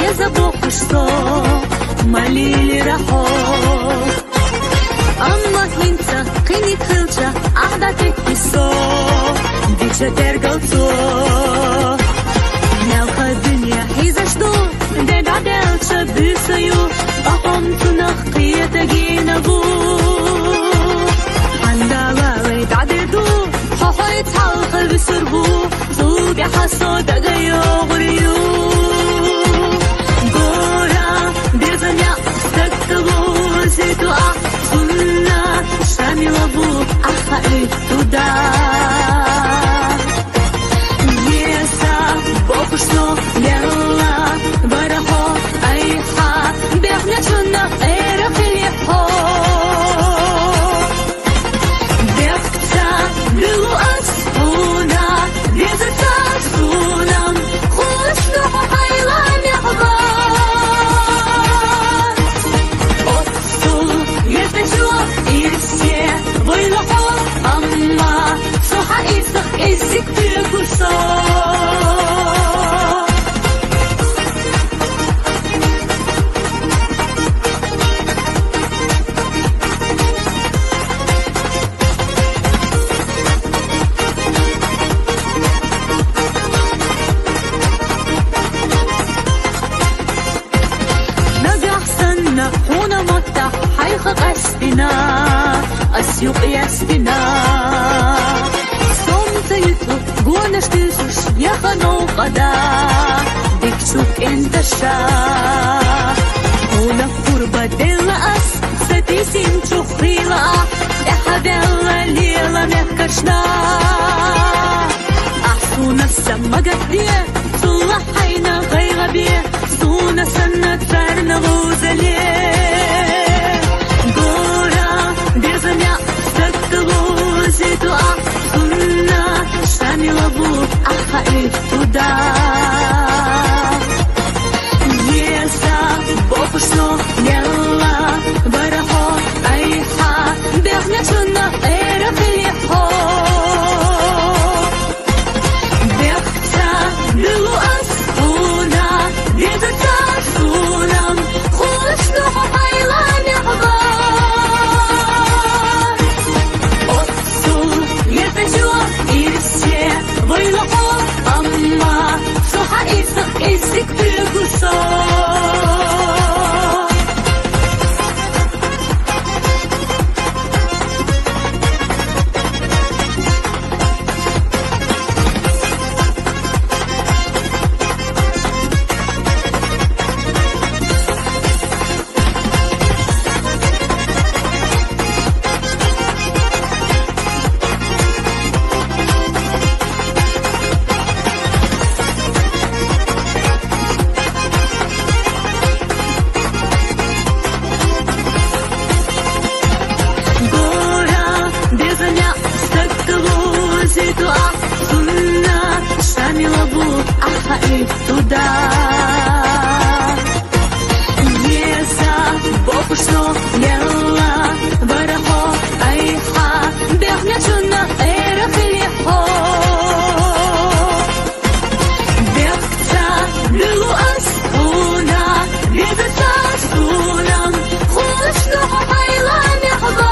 я забух что малили рахов Amma hinta qini qilcha ahda tekkiso Dicha tergalso Nelqa dünya hizashdo Deda delcha büsayu Ahom tunaq qiyata ginabu Andalaway ta'didu Xoxoy talqa bisurbu Zubi haso dagayo guriyu Gora birzanya staktabu Zidua Sunna Shamilabu Akhai Tuda Yesa Bokushno Yalla Baraho Aiha Bechna Chunna Era Khiliho Bechta Bilu Asuna Bezata Sunam Khushno Hayla Mehba Если, вылохо, амма, суха исах, язык ты кусок. Нагахсанна, хуна мота, хайхак аспина. Асюк яспина Солнце юту Гонаш тысуш Яханул қада Дикчук энташа Уна курба делла ас Сатисин чухрила Эхабелла лила мехкашна Ахсуна саммагатде Сула хайна гайгабе Суна санна царна гузале Безумя стакталу зидуа Сунна Шамилабу Ахаи туда Еса Бокушно Нелла Барахо Айха Бехня Чунна Эра Хилихо Бехта Билу Асуна Безута Сунам Хушно Хайла Мехба Вылохо, амма, суха исах, язык ты кусок. Туда Еса Бокушно Нелла Барахо Айха Бехня Чунна Эра Хилихо Бехта Билу Асуна Безата Сунам Хушно Хайла Мехба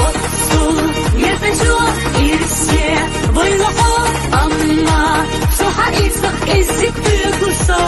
Отсул Езачу Ирсе Вылохо Амма, суха исах, язык ты кусок.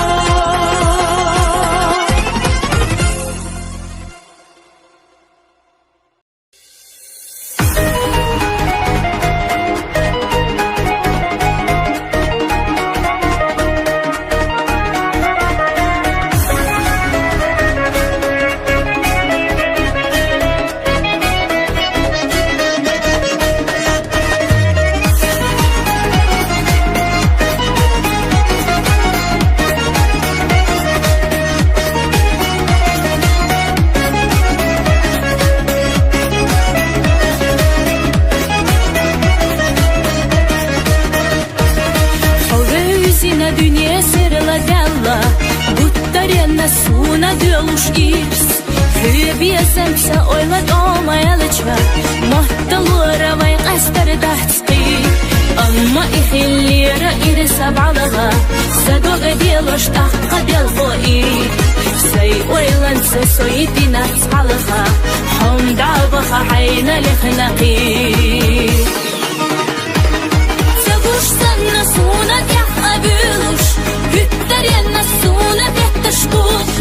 Biyasamsa oylad olmayalыча Mahtalara vay qastar dahtqi Amma ihillira iri sab'alaga يلوش تقبل خوي سي ويلن سويتي نفس حلخة حم دعبخة حين لخنقي تبوش سنة سونة يحقبلوش هتر ينسونة تحتشبوش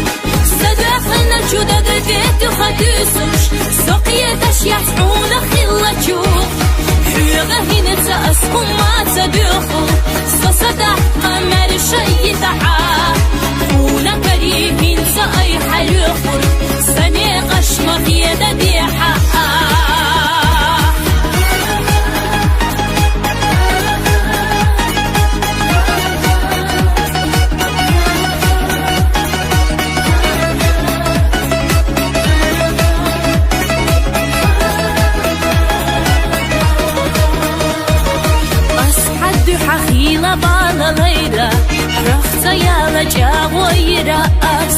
صداقنا جودة قدت وخدوسوش سقيتش يحسعونا خلتشوش حيغة هنا تأسكم ما تدوخو صدق قمر شي تعا هنا كريمين سأي حلوخو سنة قشمة يدا دي حقا حخيلة بالا ليلة رخصة يالا جاوة يرأس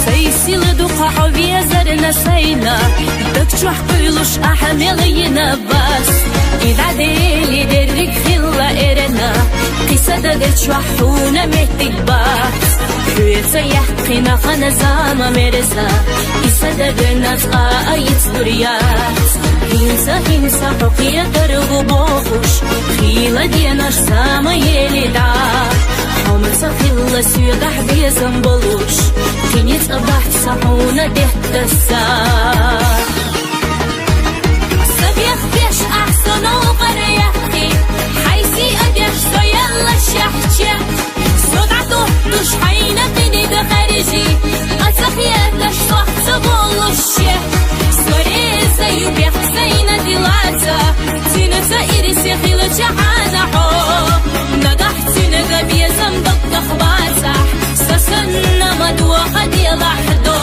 سيسي لدوخة حوية زرنا سينا دكتوح قيلوش أحمل ينباس إذا ديلي درك خلا إرنا قصة دكتوحونا متكباس حوية يحقنا خنزامة مرسا إسا دقناس آيت دوريات هنسا حقية درغو بوخوش خيلة ديناش ساما يليدا حمسا خيلة سيدح بيزن بلوش خينيت أبحت صحونا دهتسا سبيخ بيش أحسن وقريحكي حيسي أديش سيلا شحشة صدعته دوش حينا تني بخارجي أتخيات لش صحت بولوش سوريزا يبيخ سينا دلاتة تنسى إرسي خيلة جعانا حو نقحت نقبي زنبك تخباتح سسنا مدوخة دي لحدود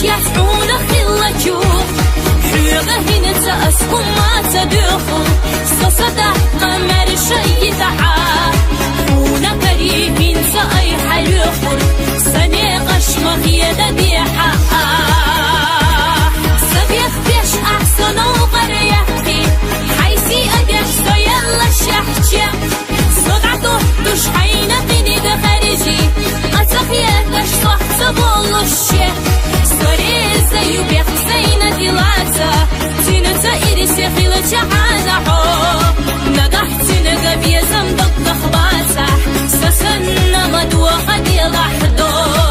يحسعونا خلتشوف حيغة هنا تأسكم ما تدوخو صدق قمر شي تعا هنا كريمين سأي حلوخو سنة قشمة يدا دي حقا سبيخ بيش أحسن وقريحكي حيسي أديش سيلا شحشة صدعته دوش حينا تني بخارجي أتخيات لش صحت بولوش سوريزا يبيخ سينا دلاتة تنسى إرسي خيلة جعانا حو نقحت نقبي زنبك تخباتح سسنا مدوخة دي لحدود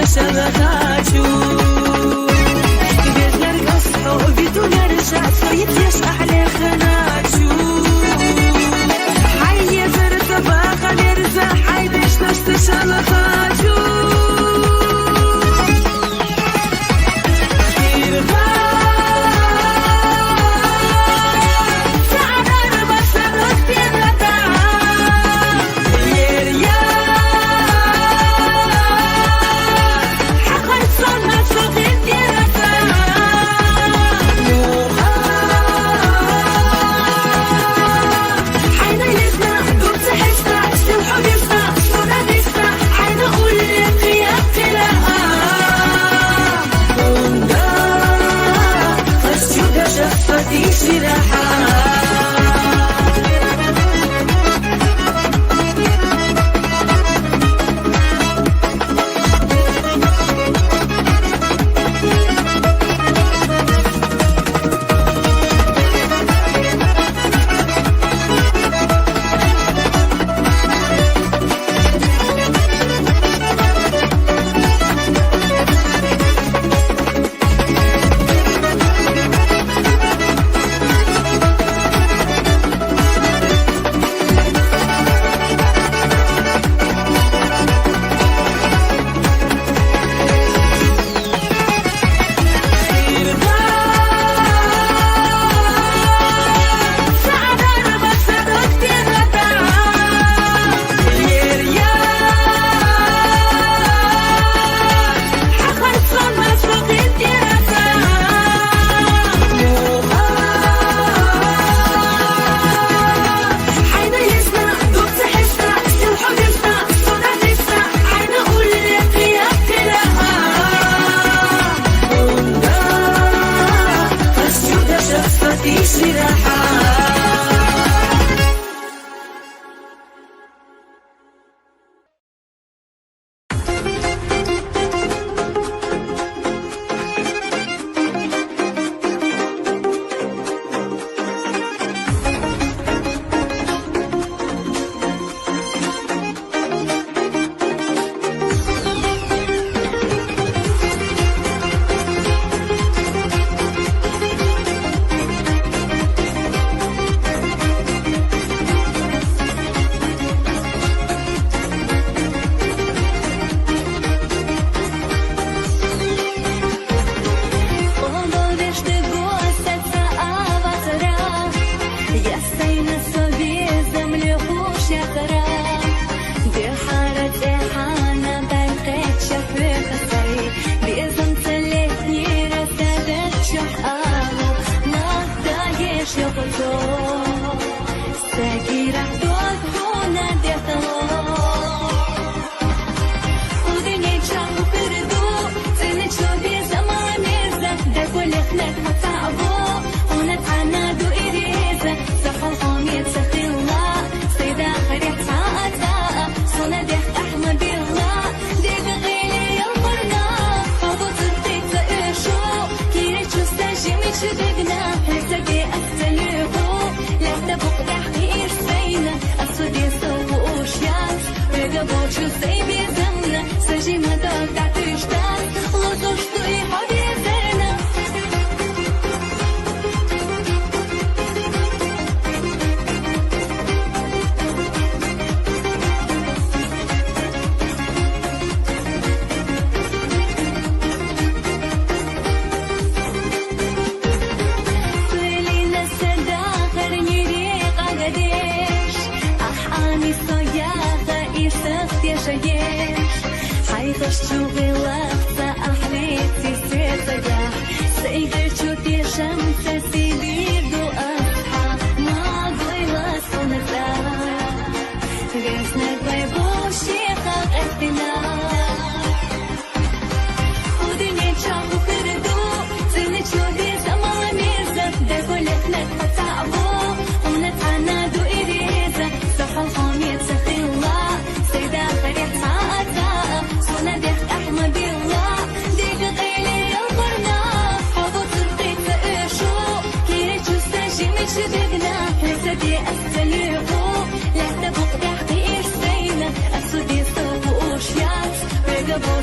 شب خاچو بيزر قصو بدون رجع فيتيش أحلى خناچو حي زرت باخا مرزا حي بيش نشتش على خاچو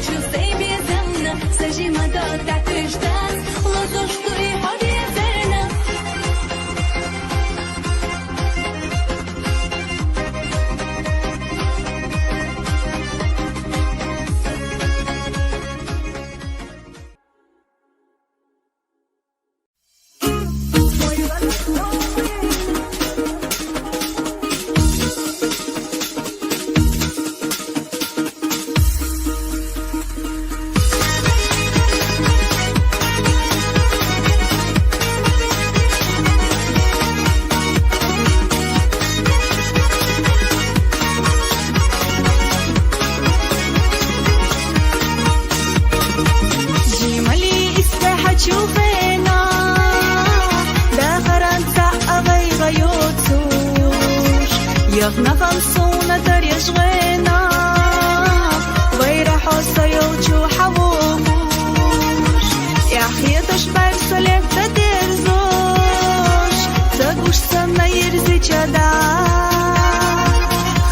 Won't you stay зима до так и ждать, ладошку и объединена. تشوفينا داخل أغي غيوتوش يغنى خمسونا تريشغينا غير حصة يوتشو حبوبوش يا خيطش برسلك تدرزوش تقوش سنة يرزي چدا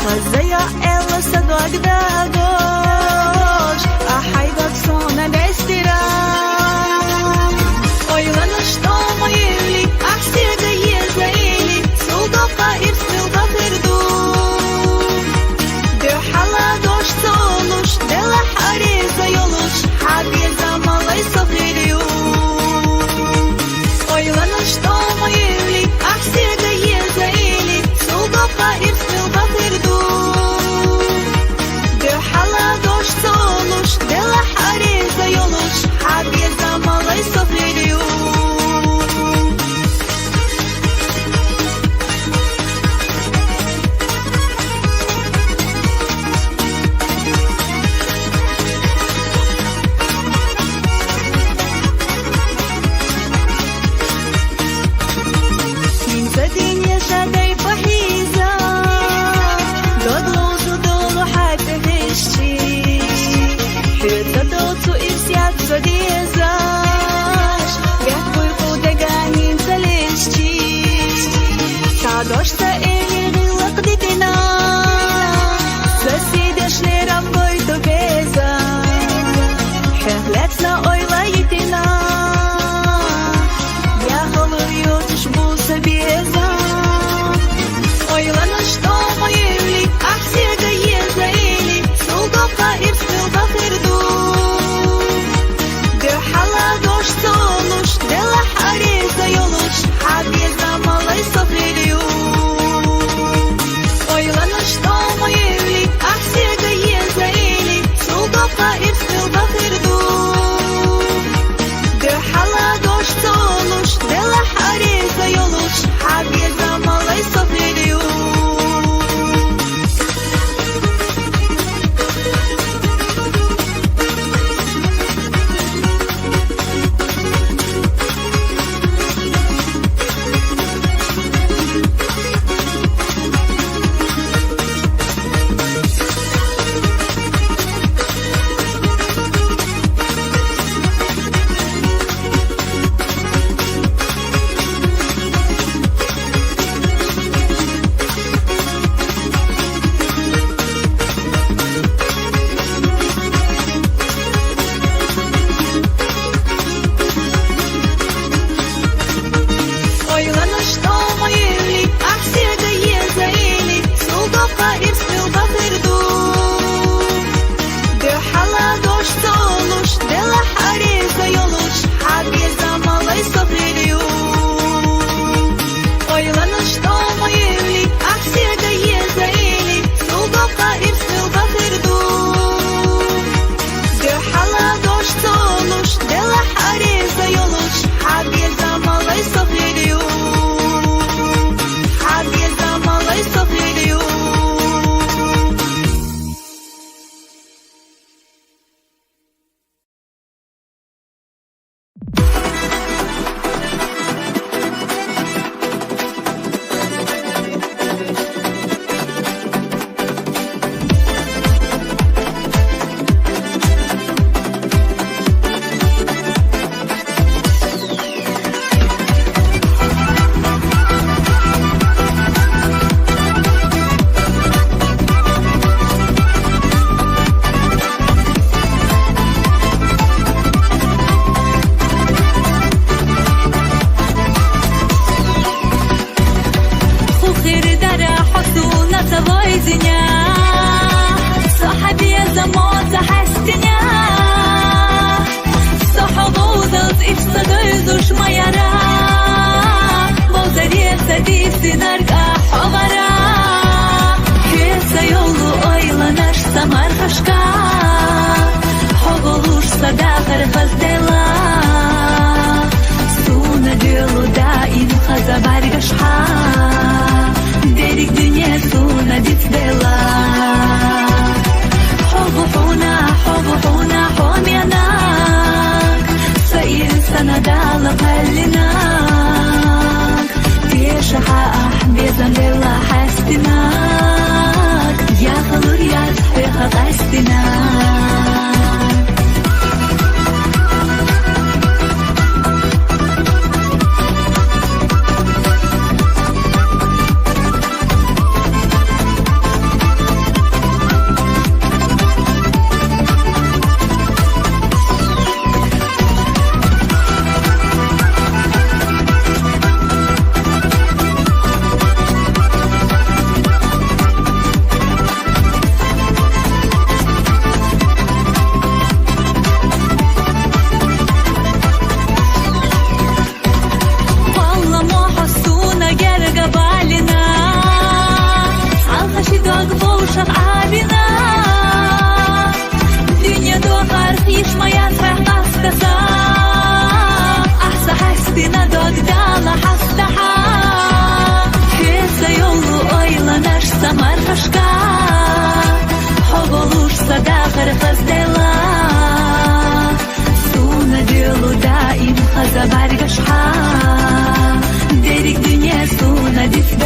خزيا إلا صدوك داغوش أحيدك سونا دستيرا что моели, ах, снега езаили, солдовка и снилка перду. Дюхала дождь солуш, дела хареза йолуш, хабеза малай сохилью. Ой, ладно, что моели, ах, снега езаили, солдовка и снилка перду. Дюхала дождь солуш, дела хареза йолуш, хабеза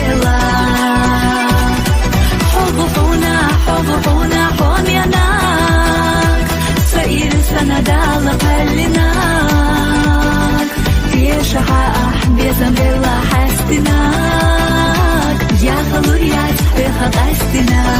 بلا حبوبنا حميناك سئير سندال قلناك بيشها أحبيزا بلا حستناك يا خلوريات بخط أستناك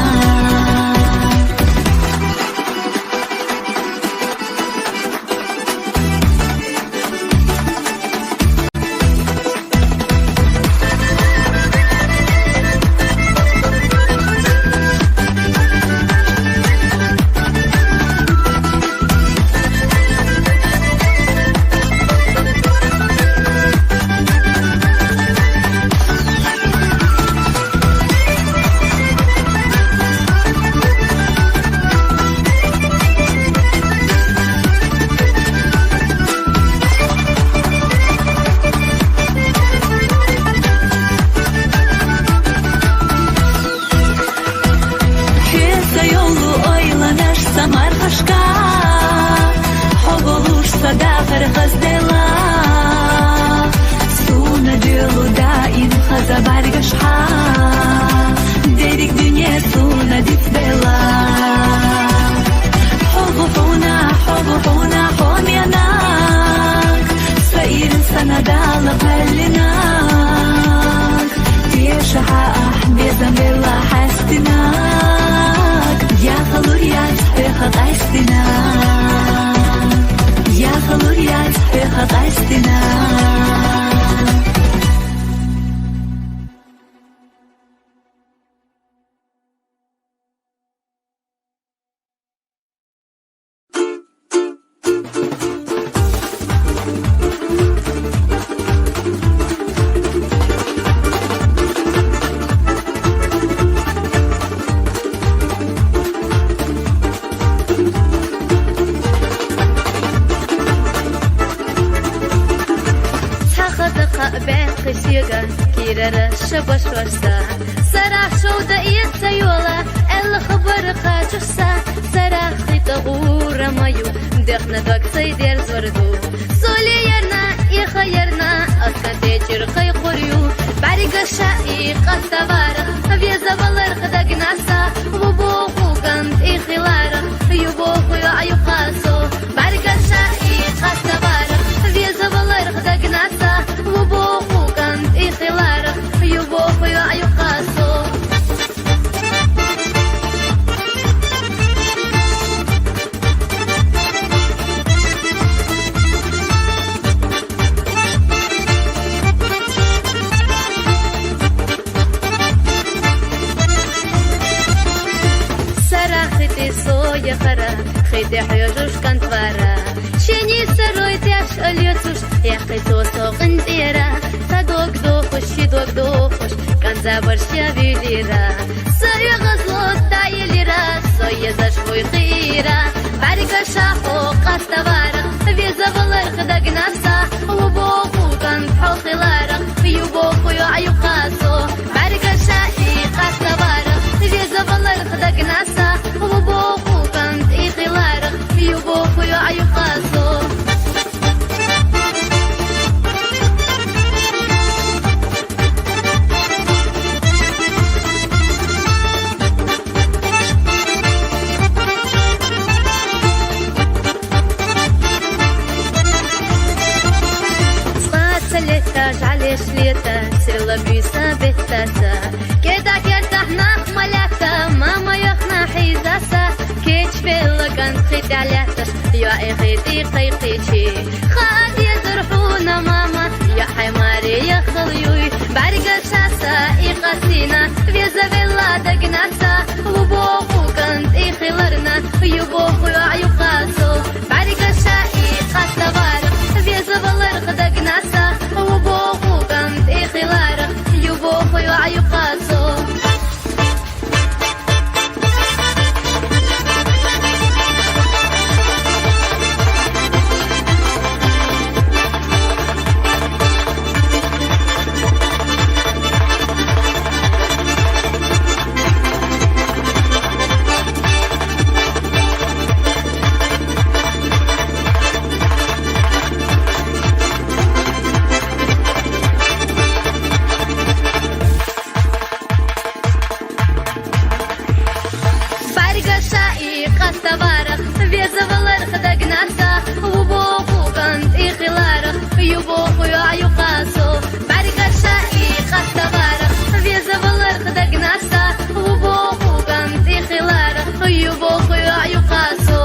شائي قد تبارك بيزا والر خدق ناسا وبوخو كنت إخلارك يبوخو يعيو قاسو بارك شائي قد تبارك بيزا والر خدق ناسا وبوخو كنت إخلارك يبوخو يعيو قاسو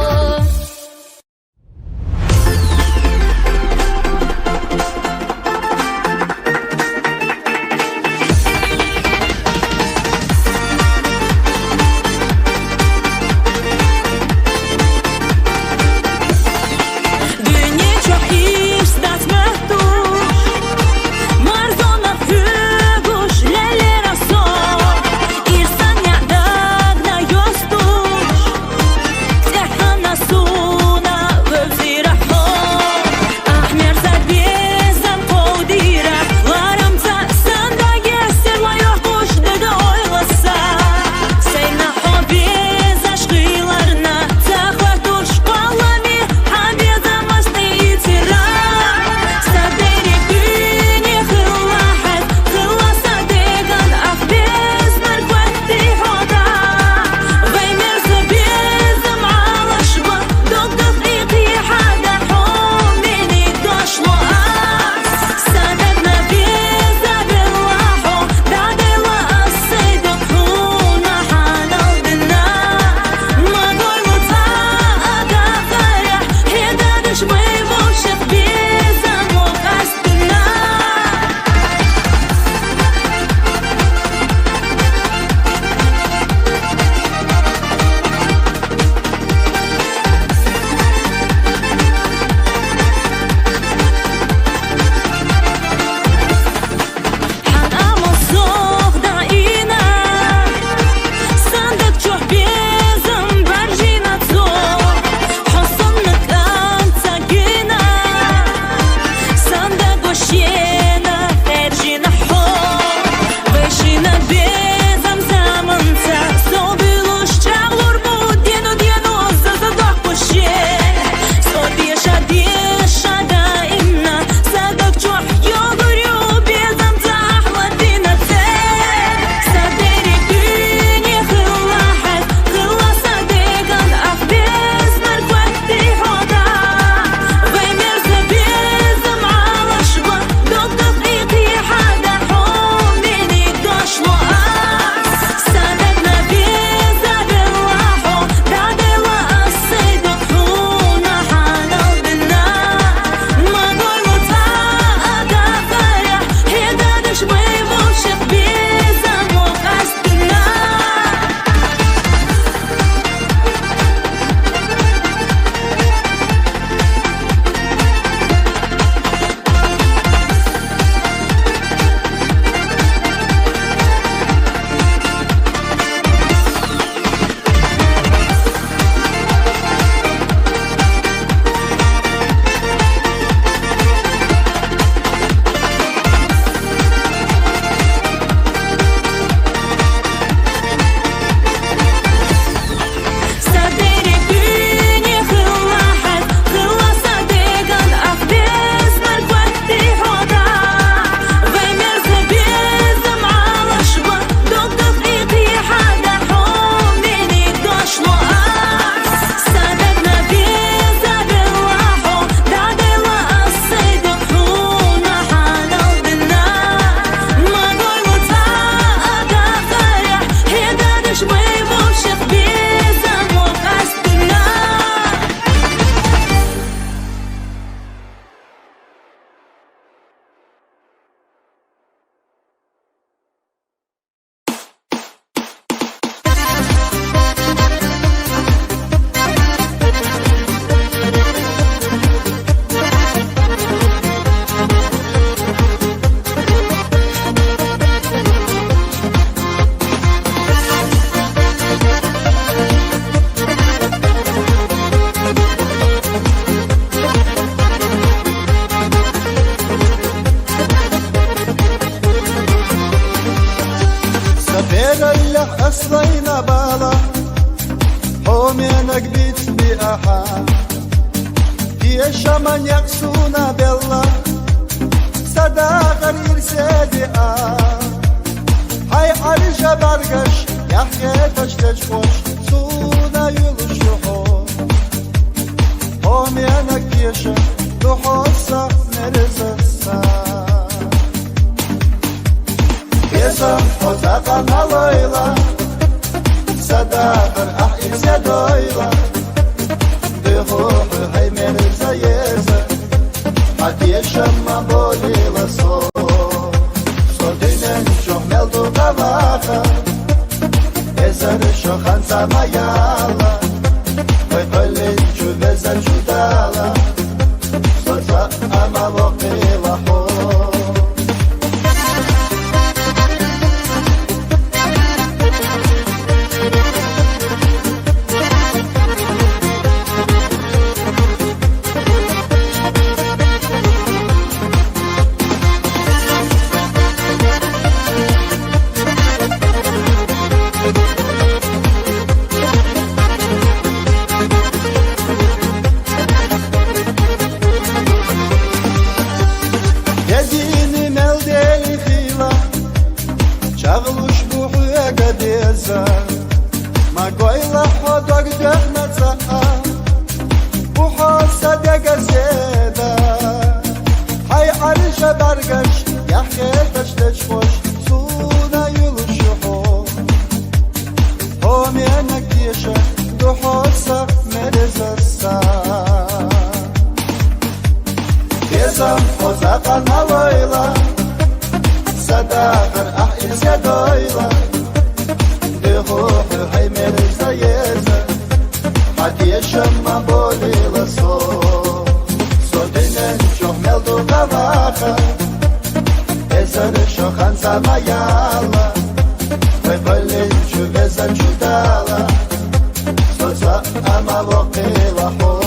أصلينا بالا حومينك بيت بأحا هي شمان يقسونا بالله صدا غرير سيدئا هاي عرجة برقش يحكي تشتج خوش سونا samajala Vai qalin chubeza chudala Soza ama waqila ho Çağılış bu hüyega deza Ma goyla hodag dehna za'a Bu hasa dega zeda Hay arışa bargaş Yahketaş leçhoş Suna yuluşu ho Homenak diyşa Du hosa merezasa Gezam hozaqa naloyla Sadaqar ahilse doyla Dehohu haymerza yeza Hadiye şamma bolila so Sodinen çohmeldu gavaha Ezarı şohan samayala Ve balin çüveza çudala Soza ama vokila ho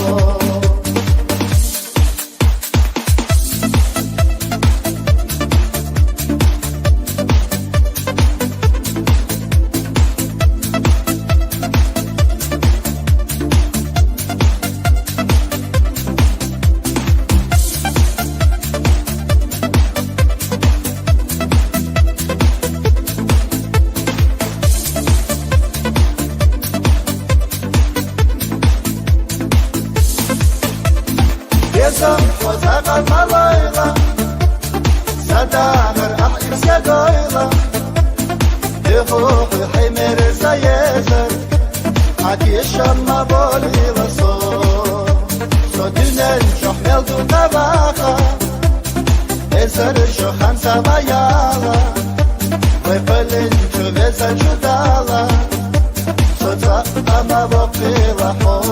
Hozaqa malayla Sadaqar ahilse doyla Dehohu haymerza yezer Hadiye şamma bolila so Sodinen çohmeldu gavaha Ezarı şohan samayala Ve balin çuveza çudala Soza ama vokila ho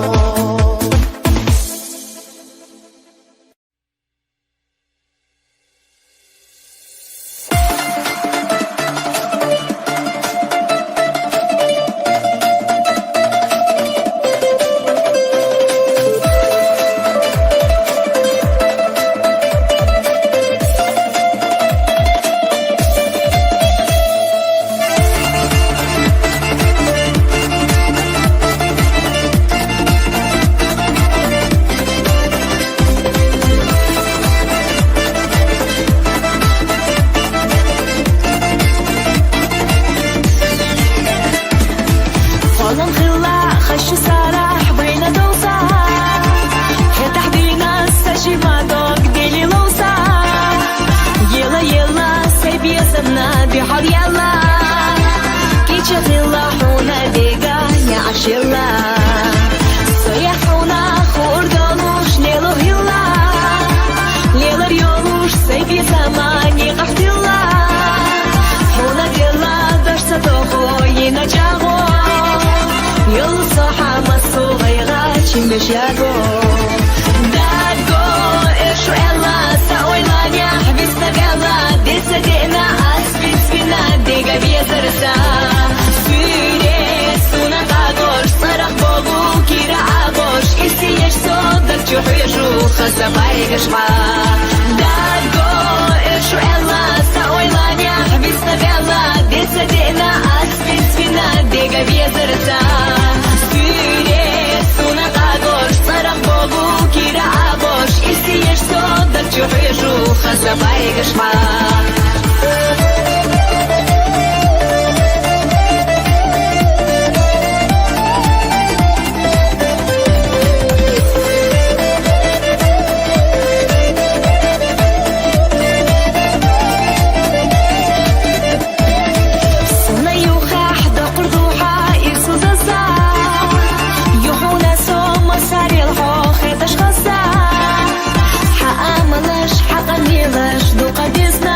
حقا ملاش حقا ميلاش ذو قد يسنا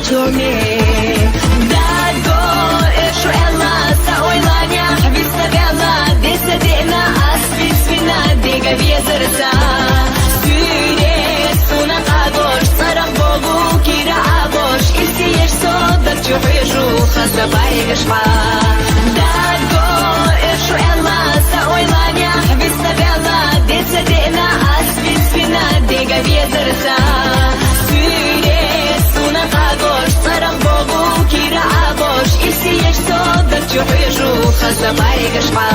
чуме. Dago eshu ella sa oylanya Vistavela desadena asfis fina Dega viezarsa Süre suna kagosh Sarang bogu kira abosh Isi yesh sodak chuhishu Khasa barigashma Dago eshu ella sa oylanya Vistavela desadena asfis fina Dega viezarsa Süre suna kagosh Sarang bogu kira abosh Isi yesh sodak chuhishu Khasa barigashma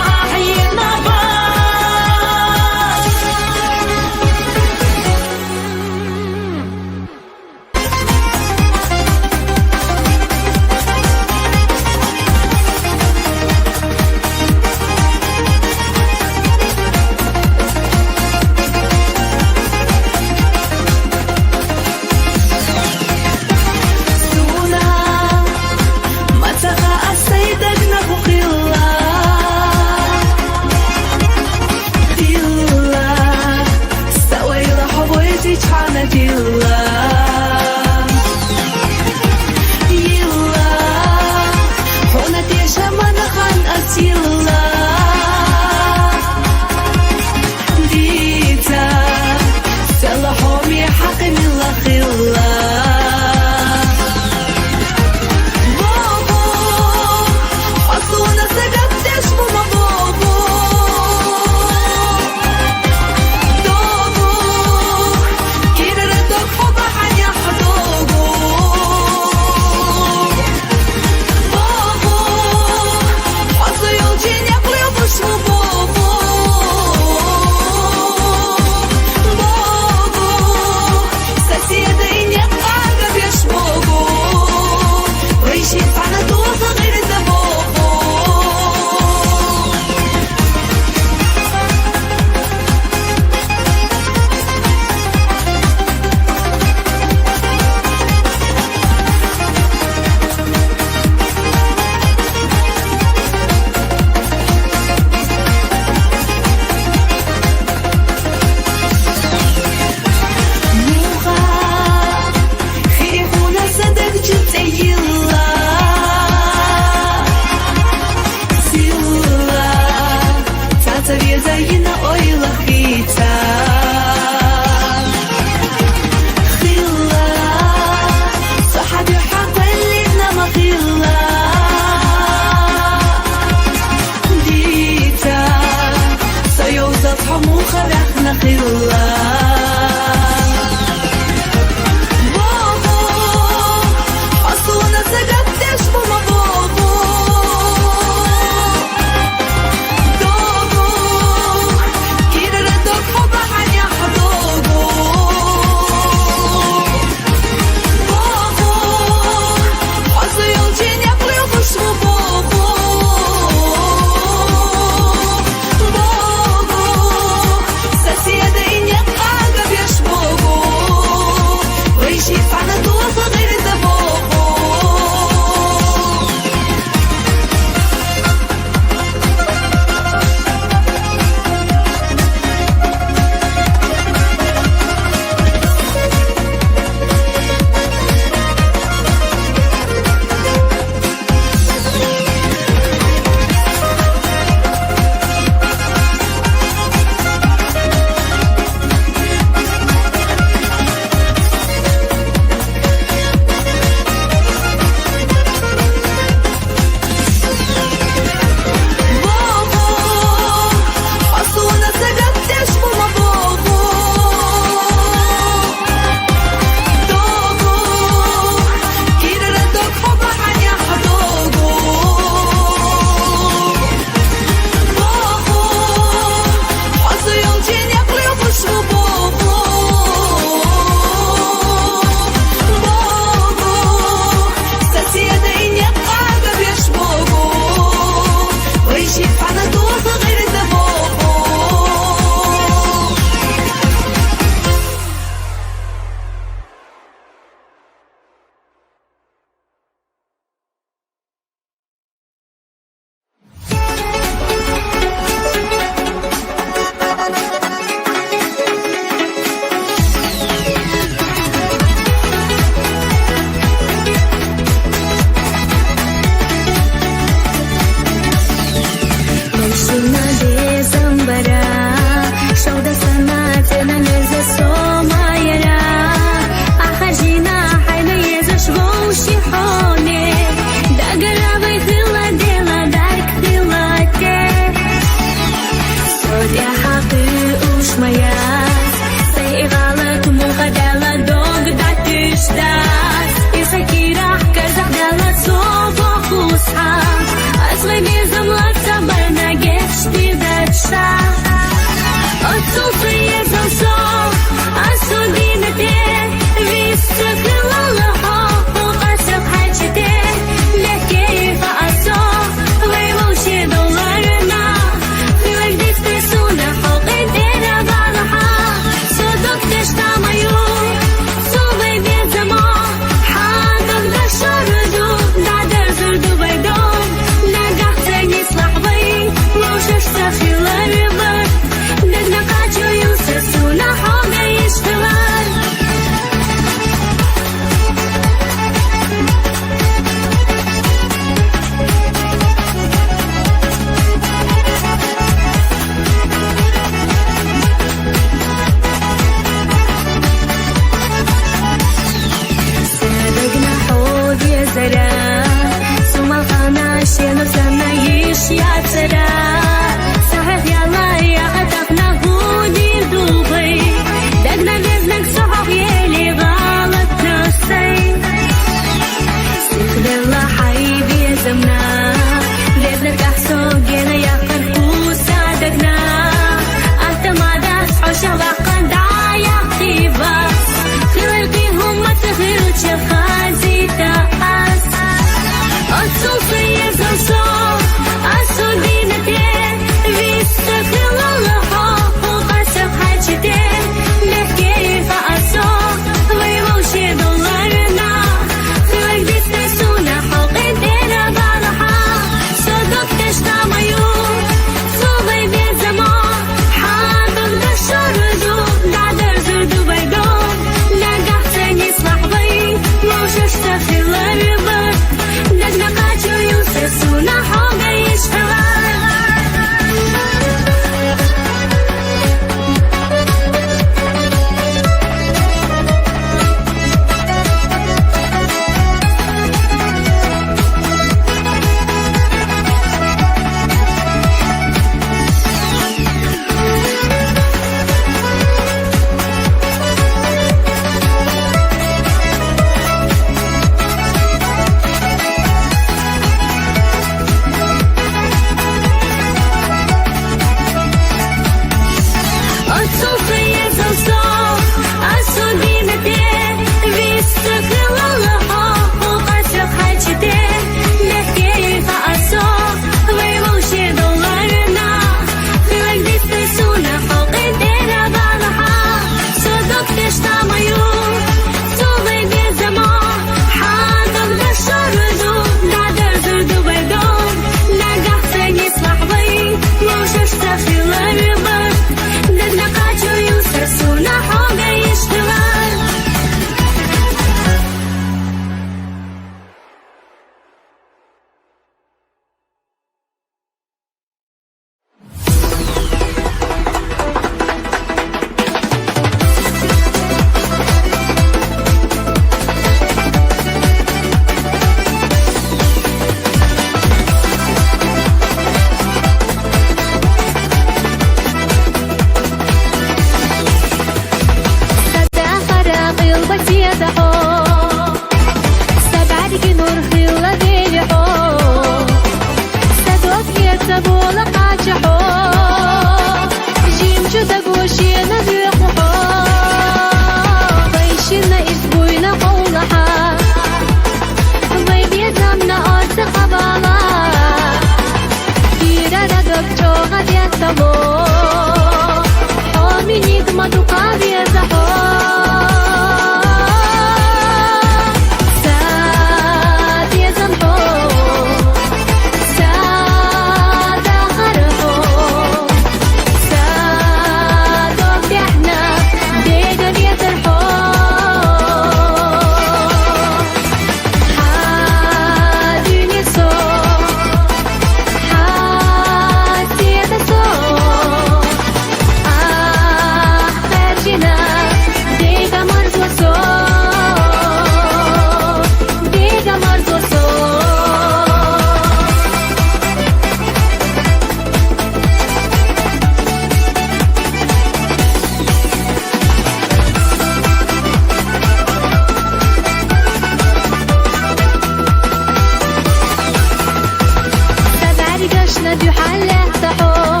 ندي حل يفتحوا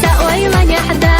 سقوي من يحدى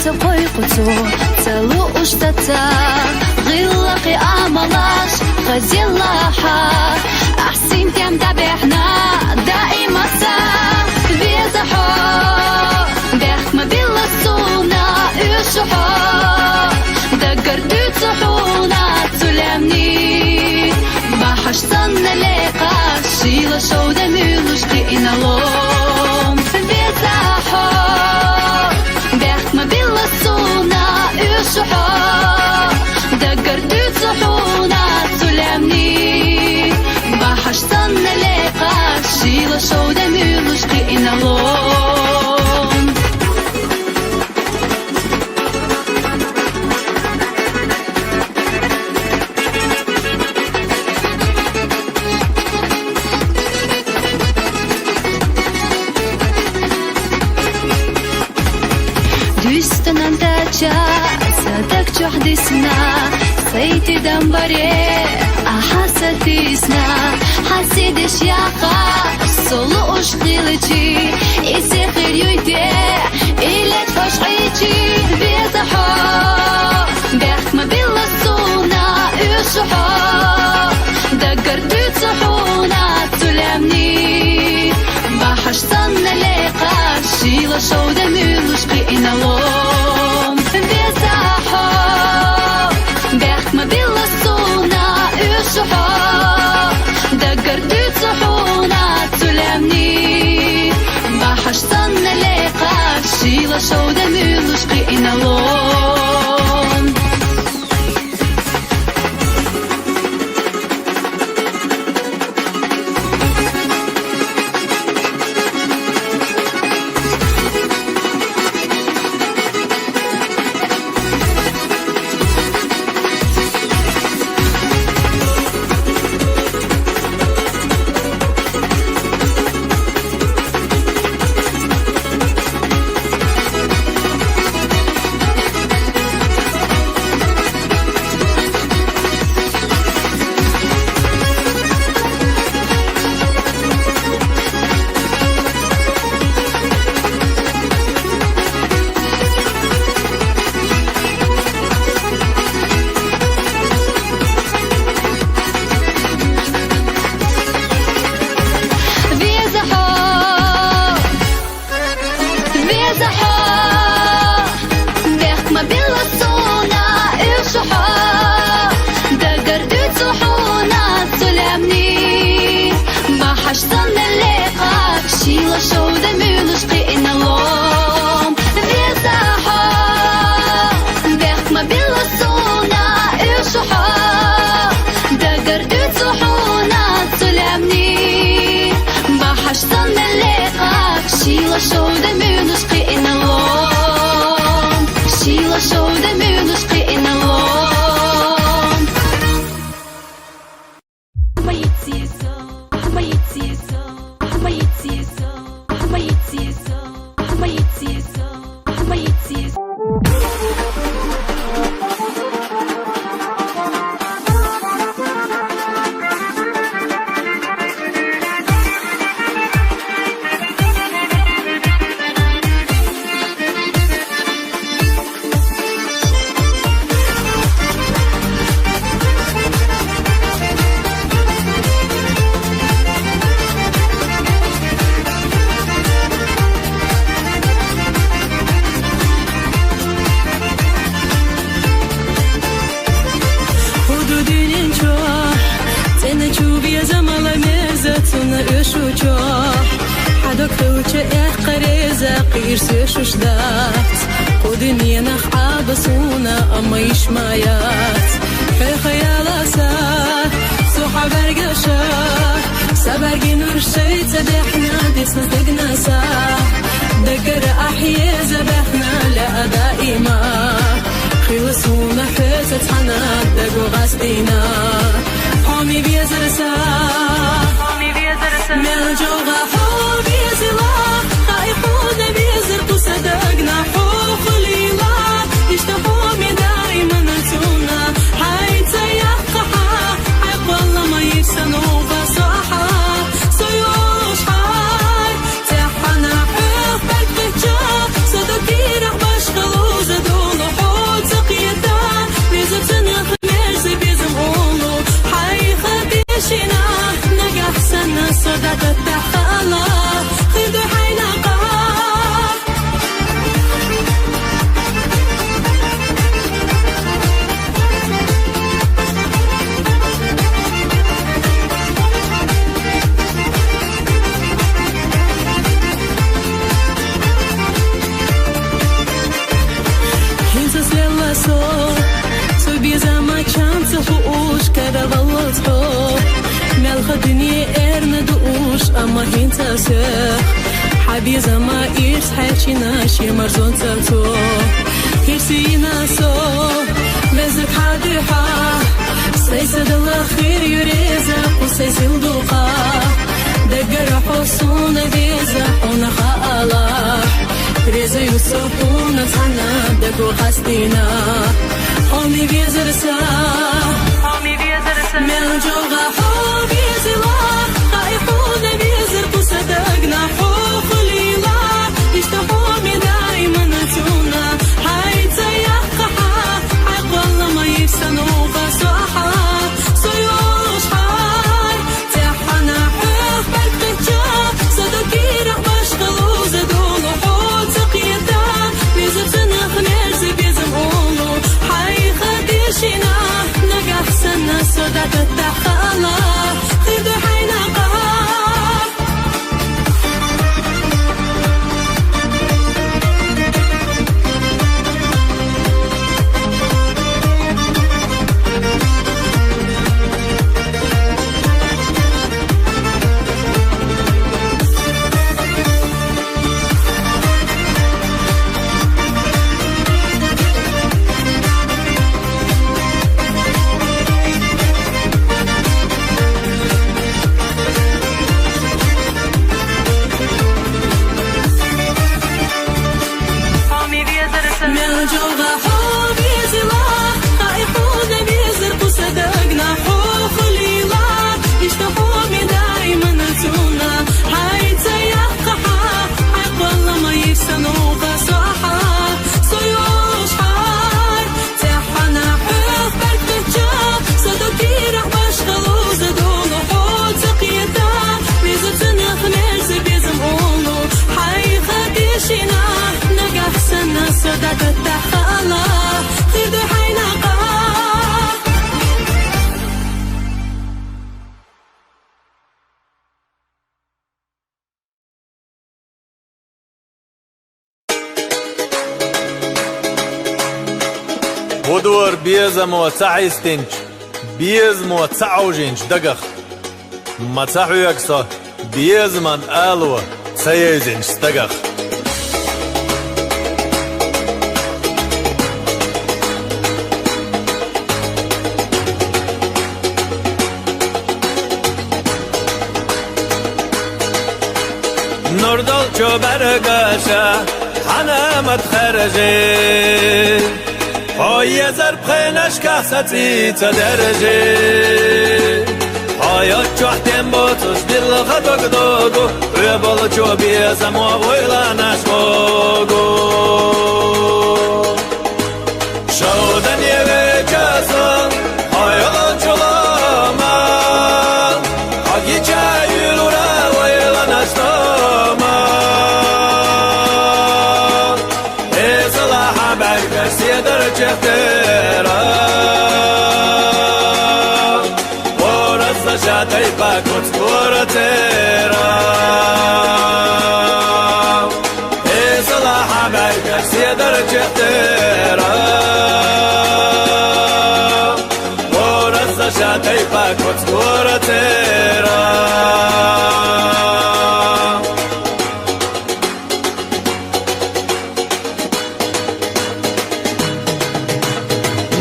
تبقي قطو تلو اشتتا غلقي املاش غزي اللحا احسين تيم دابحنا دائما سا بيزحو بيخ ما بيلا السونا اشحو دقر تتصحونا تلمني بحش صنع لقا شيلا شودا ميلوش قينا لوم بيزحو بيخ ما بيلا السونا اشحو دقر تتصحونا تلمني بحش صنع لقا شيلا شودا ميلوش قينا لوم صدق جحدسنا سيتي دمبري أحسدسنا حسيدش يا خاص صلو أشقيلتي إسخير يويدي إلى تفشعيتي بيزحو بيخ ما بيلا السونا إشحو دقر تتصحونا تلمني بحش صنع لقا شيلا شودا ميلوش قينا لوم بيزحو بيخ ما بيلا السونا إشحو دقر تتصحونا تلمني بحش صنع لقا شيلا شودا ميلوش قينا لوم Sadokira baş kaluza هذا غلطه ملخ الدنيا ارندوش اما هين تسخ حبيزة ما إيش حكي ناشي مرزون تلتو هيرسي ناسو مزك حادحة سيسد الأخير يريزق وسيسل دوقا دقر حصون بيزا ونخا الله ريزا يوسفون تانا دقو خستينا حومي بيزرسا ملجوغا حو بيزلا خايفون بيزر قصدقنا حو خليلا يشتهو من دايما نتونا هاي تيقحا حق والله ما يفسنو فصحا سيوش حار تحنا حوف بركتشا صدقي رح بشغلو زدولو حو تقيتا بيزر سنخ نرزي بيزم قولو حي خديشنا نقح سنة صدق التحالة خيدو حينا قهار ملجوغا حو بيزلا خايفون بيزر قصدقنا حو خليلا يشتهو من دايما نتونا هاي تيقحا حق والله ما يفسنو فصحا سيوش حار تحنا حوف بركتشا صدقي رح بشغلو زدولو حو تقيتا بيزر سنخ نرزي بيزم قولو حي خديشنا نقح سنة صدق التحالة خيدو حينا قهار بدور بيزمو تعيستنج بيزمو تعوجنج دقخ ما تعو يكسا بيزمان آلوة سيزنج دقخ نردل جو برگاشا حنا متخرجي پای زرب خینش کستی تدرجی پای چهتم باتوش دل خداگ داگو و بالا چو بیزم و ویلانش باگو شودن یه کسان پایان چلامان آگی چایلو را ویلانش دامان ازلا حبر سیدر چهترا ورز شاتای پاکوت ورترا ازلا حبر سیدر چهترا ورز شاتای پاکوت ورترا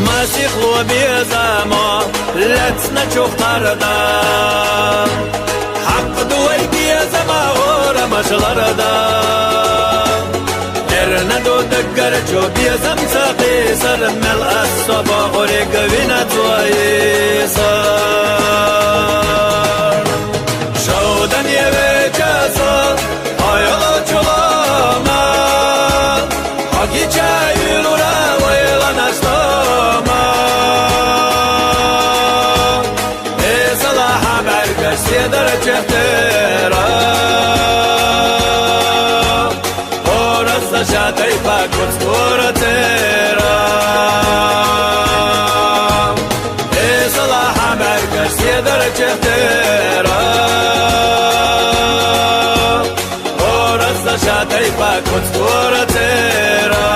مسیح و بیزما لتنا چوختاردا حق دوی بیزما ورا مشلاردا ارندو دگر چو بیزم ساقی سر مل اصبا غوری گوینا توی سر شودن یه کسا آیا چلاما حقی چایلو را ویلا نشتاما ازلا حبر کسی در چهترا ورست شاتای پاکوت ورترا ازلا حبر کسی در چهترا ورست شاتای پاکوت ورترا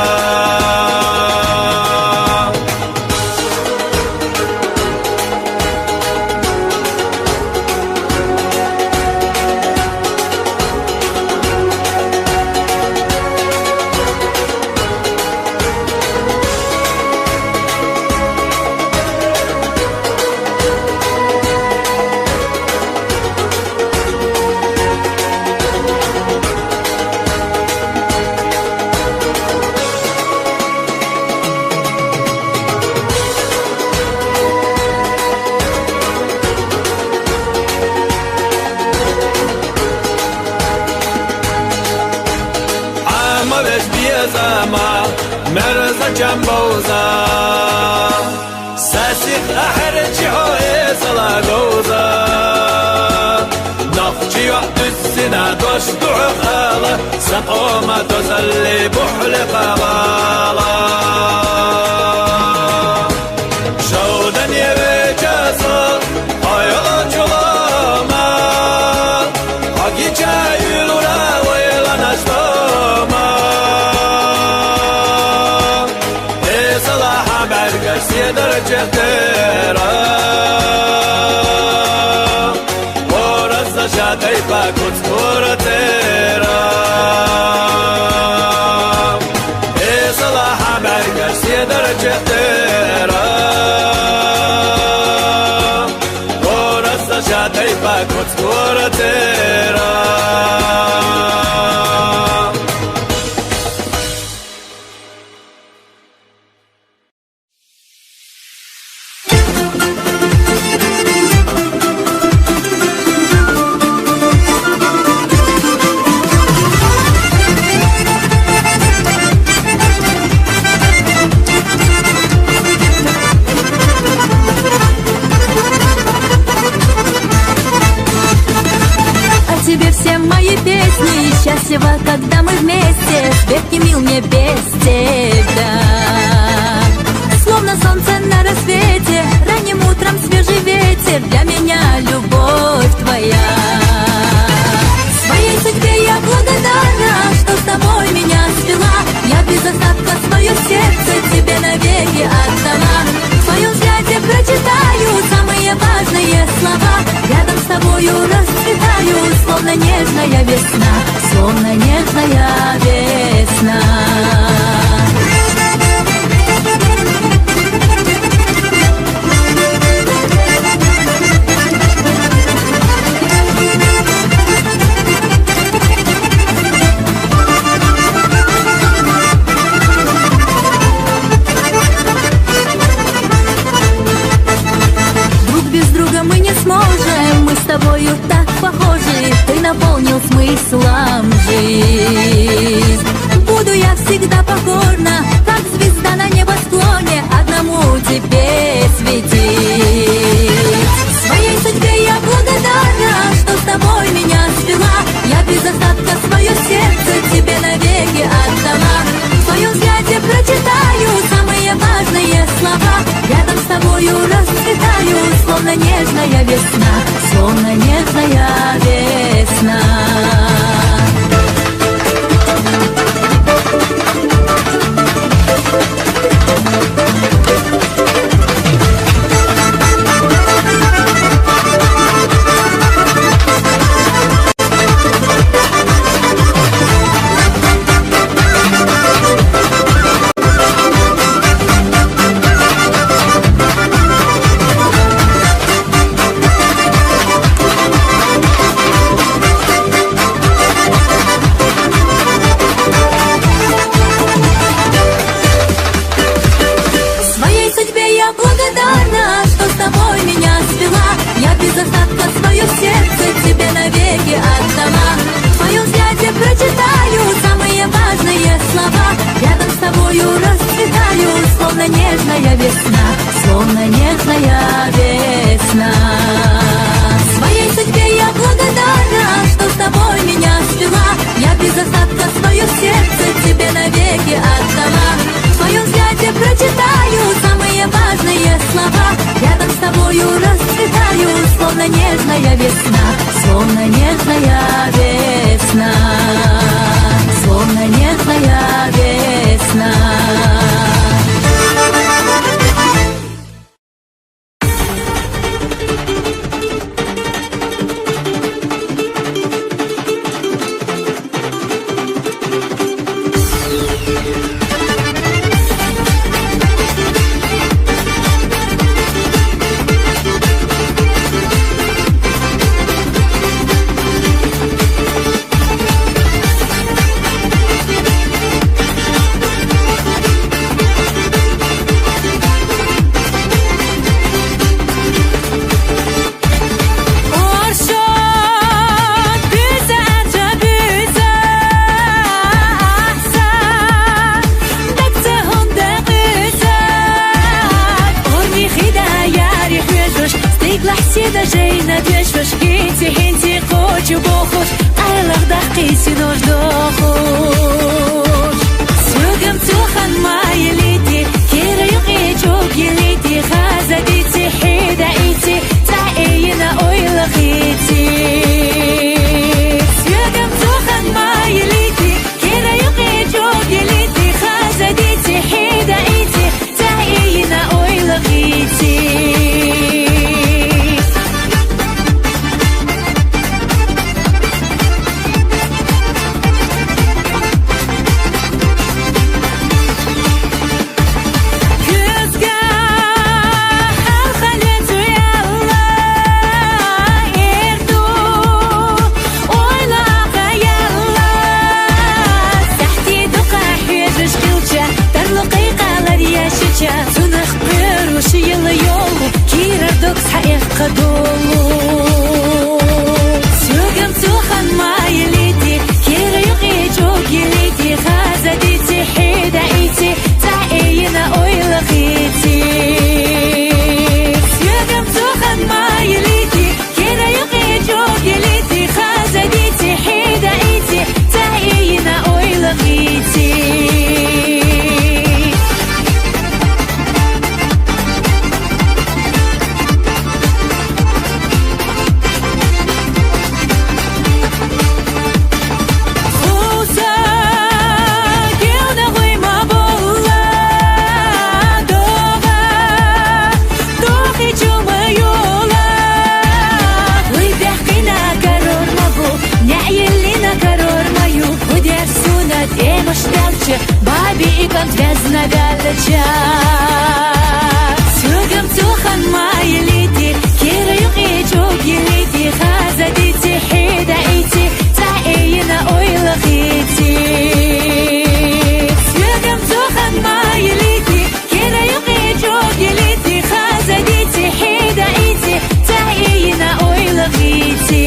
ما بهش بیزما مرزا جنبوزا ساسیق احرچی های سلا گوزا نفجی وقت السنة دوش عقالة سقومة تزلي بحلق غالة شودن يبجازل هايلا جلاما حقي جايلورا ويلا نجدوما إصلاحا برقش سيدر جهتيرا شادي باكوت كورتيرا إصلاحا برقش سيدر جهتيرا ورسا شادي باكوت كورتيرا Счастлива, когда мы вместе, свет не мил мне без тебя. Словно солнце на рассвете, ранним утром свежий ветер, для меня любовь твоя. Своей судьбе я благодарна, что с тобой меня свела. Я без остатка свое сердце тебе навеки отдала. В твоем взгляде прочитаю самые важные слова. Рядом с тобою расцветаю, словно нежная весна, словно нежная весна. Друг без друга мы не сможем, мы с тобою так похожи. Ты наполнил смыслом жизнь. Буду я всегда покорна, как звезда на небосклоне, одному тебе светить. Своей судьбе я благодарна, что с тобой меня свела. Я без остатка свое сердце тебе навеки отдала. В твоем взгляде прочитаю самые важные слова. Рядом с тобою расцветаю, словно нежная весна, словно нежная весна. Нежная весна, словно нежная весна. Своей судьбе я благодарна, что с тобой меня свела. Я без остатка свое сердце тебе навеки отдала. В твоем взгляде прочитаю самые важные слова. Рядом с тобою расцветаю, словно нежная весна, словно нежная весна, словно нежная весна. خزديتي حنتي قوتي بوخوش قايلغ دقيتي نوش دوخوش سوقم توخن ما يليتي كيرا يقي جوق يليتي خزديتي حيدا ايتي تعينا اويلغيتي سوقم توخن ما يليتي كيرا يقي جوق يليتي خزديتي حيدا ايتي تعينا اويلغيتي سوقم توخن ما يليتي كيرا يقي جوق يليتي خزديتي حيدا ايتي تعينا اويلغيتي سوقم توخن ما يليتي كيرا يقي جوق يليتي خزديتي حيدا ايتي تعينا اويلغيتي Баби и контрязна вялеча Сюгам тухан май лити Кира юки чук елити Хазадити хида ити Таина ойлахити Сюгам тухан май лити Кира юки чук елити Хазадити хида ити Таина ойлахити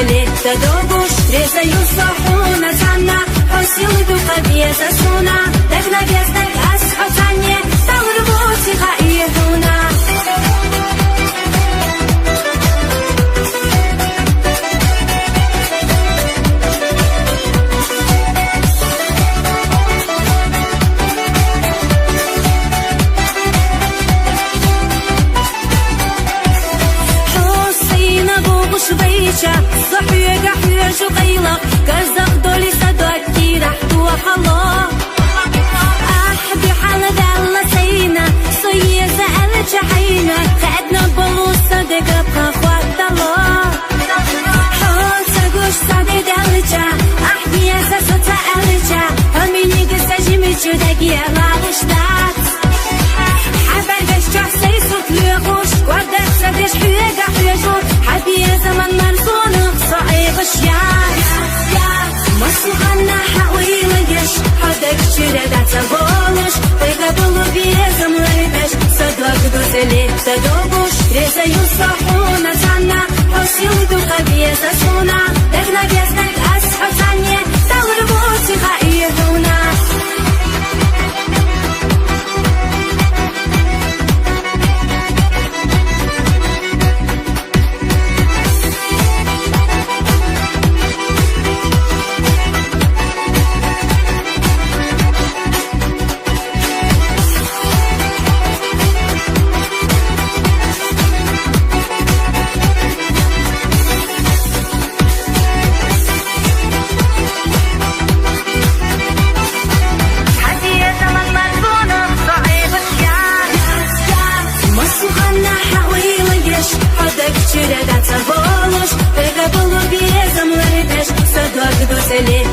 ليت دوبوش ريزا يصحونا زعنا حسيل دوقا بيزا سونا دقنا بيزدك أسحو تانية وشبيشة صحية قحية شقيلة كزق دولي سدوكي رحت وخلاص أحبي حالة الله سينا صية سألت شحينا خدنا بلوس صدق بخوات الله حوت سقوش صدق دلجة أحبي أساسو تألجة هميني قساجي مجودك يا غالشتات حبايبش شخصي صوت لغوش وردك سدش حيقة حيجور حبي يا زمن مرسونك صعيب الشياس مسوخنا حويليش حدك شردة تغولش تقبلو بيزم لربش صدق دوزلي تدوبوش ريزا يصحونا تانا حسيو دوقا بيزا سونا دقنا بيزنك أسحو تانية تغربوتي خائيهونا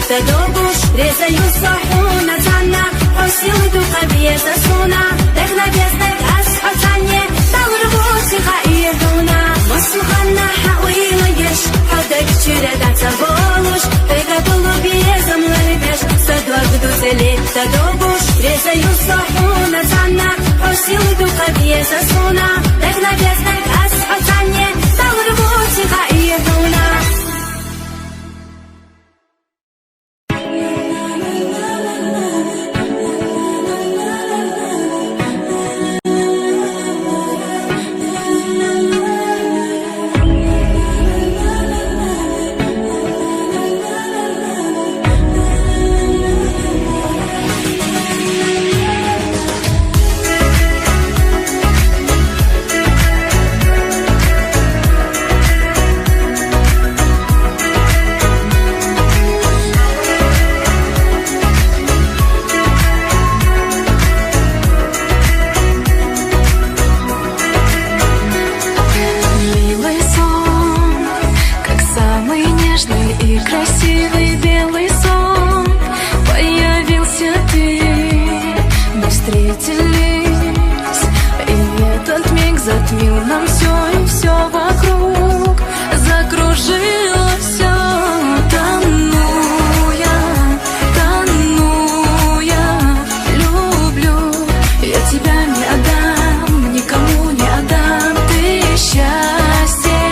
تدوبوش ريزا يصحونا تانا حسيو دوقا بيزا سونا دقنا بيزنك أسحو تانية تغربوتي خائيهونا مسوخنا حويليش حدك شردة تبولوش تقبلو بيزا ملربش صدق دوزلي تدوبوش ريزا يصحونا تانا حسيو دوقا بيزا سونا دقنا بيزنك أسحو تانية تغربوتي خائيهونا Затмил нам все и все вокруг, закружило все, тону я, люблю, я тебя не отдам, никому не отдам, ты счастье,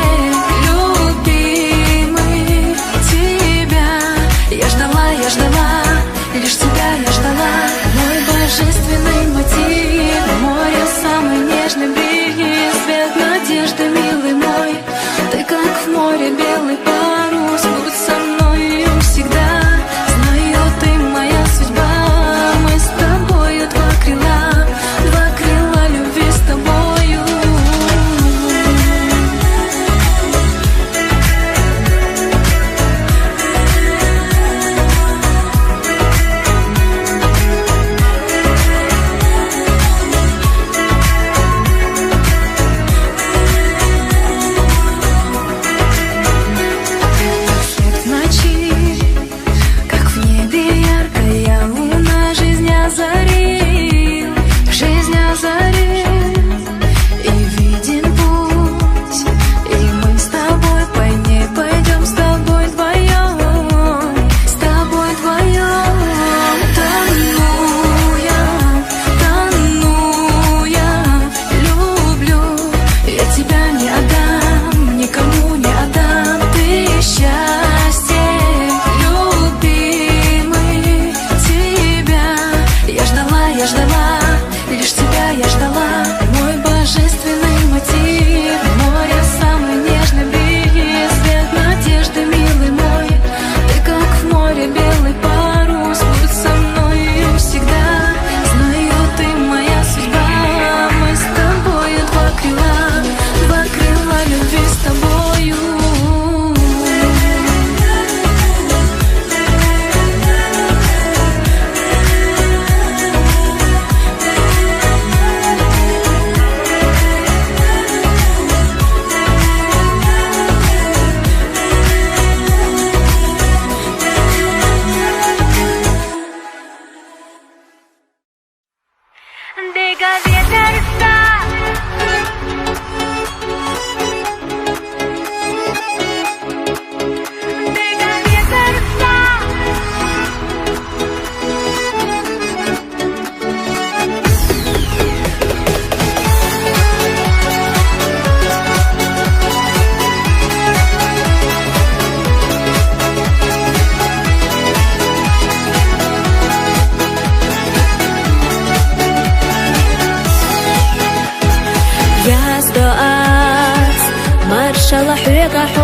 любимый, тебя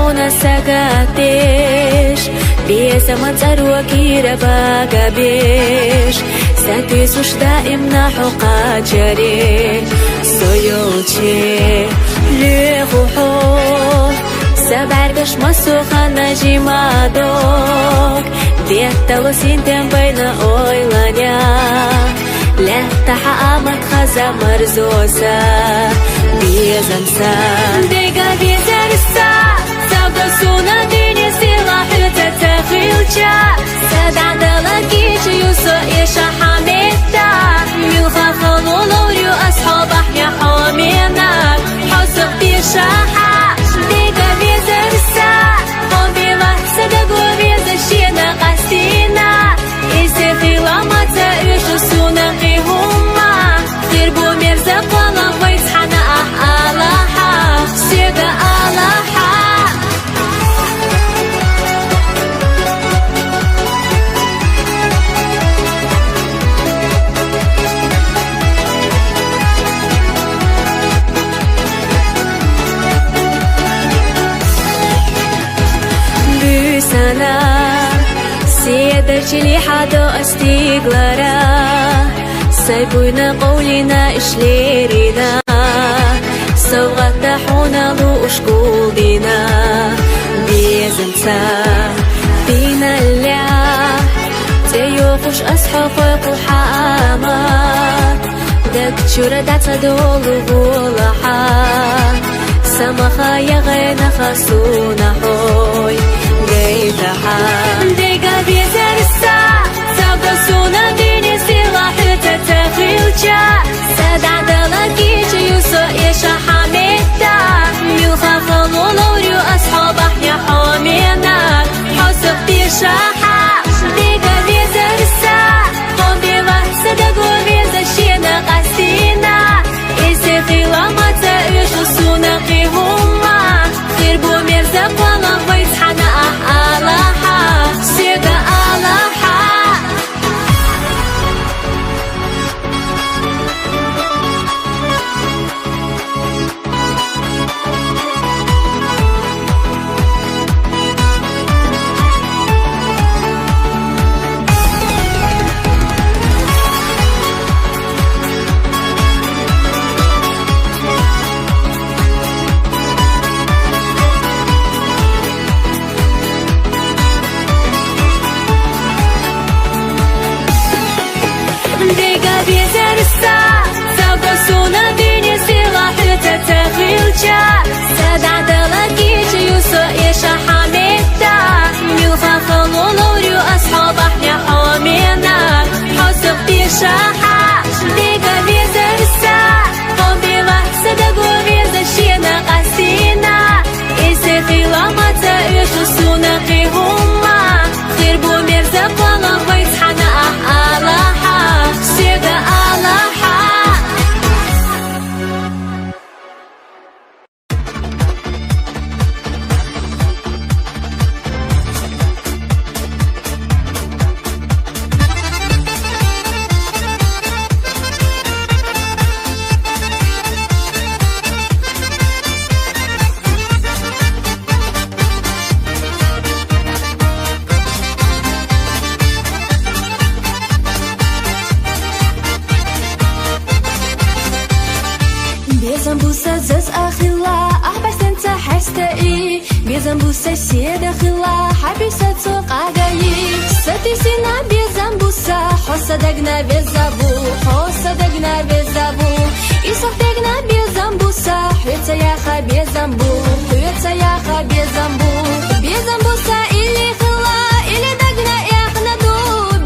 حونا سكاتش بيسا متسروا كيرا باقا بيش ساتيسوش دائمنا حقا جري سويوتشي لغوحو سبعرقش مسوخا نجيما دوك ديتا وسينتين بين اويلانيا لا تحقامت خزا مرزوسا بيزنسا ديقا بيزرسا سابقسونا ديني سلاح تتخيلشا سدعد لكيش يوسو إيشا حميتا ملغا خلولوريو أصحاب أحيا حوامينك حسق بيشاحا ديقا بيزرسا قبيلة سدقو بيزشينا قاسينا إيسي خيلاما تأيشو سونا قيهما خيربو ميرزق ولا ويتحنا ألاحا سيقا ألاحا بسنا سيدرجلي حدو استيقلارا سايبونا قولنا إشليرنا سوغا تحونا لو أشكول دينا بيزنسا بينا اللي تيوخش أصحابك وحامات دك جورا داتا دولو غولحا سمخا يغينا خاسونا حوي غيتحا ديقا بيزرسا سابقسونا ديني سلاح تتخيلشا سدعد لكيش يوسو إيشا حميتا ملخا خلولوريو أصحاب أحيا حوامينك حسق بيشاحا ديقا بيزرسا قبيلة سدقو بيزشينا قاسينا إيسي خيلاما تأيشو سونا قيهما خيربو ميرزق ولا ويتحنا ألاحا سيقا ألاحا ديقا بيزرسا سابقسونا ديني سلاح تتخيلشا سدعد لكيش يوسو إيشا حميتا ملخا خلولوريو أصحاب أحيا حوامينك حسق بيشاحا ديقا بيزرسا قبيلة سدقو بيزشينا قاسينا إيسي خيلاما تأيشو سونا قيهما خيربو ميرزق ولا ويتحنا ألاحا سيقا ألاحا Безамбуса заз ахила ахбасан цахастаи Безамбуса седа хила хабиса цоqagayi Сатисина безамбуса хоsadagna безабу хоsadagna безабу Исахтагна безамбуса хвецаяха безамбу хвецаяха безамбу Безамбуса или хила или дагна яхнаду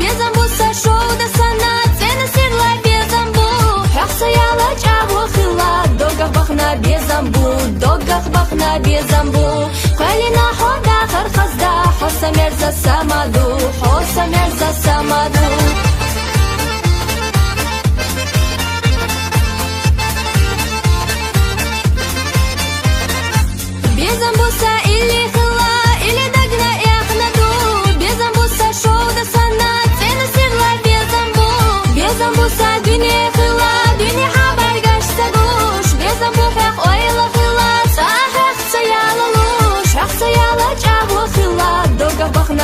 Безамбуса шоуда сана цена сирла безамбу Хахсаяла чаву хила Догах бахна безамбу Калина хода хархазда Хоса мерза самаду Безамбуса или хила или дагна яхнаду Безамбуса шоуда сана цена сирла безамбу Безамбуса dünya хила dünya habargash sagush Безамбу хах ойла хила сахах sayala lush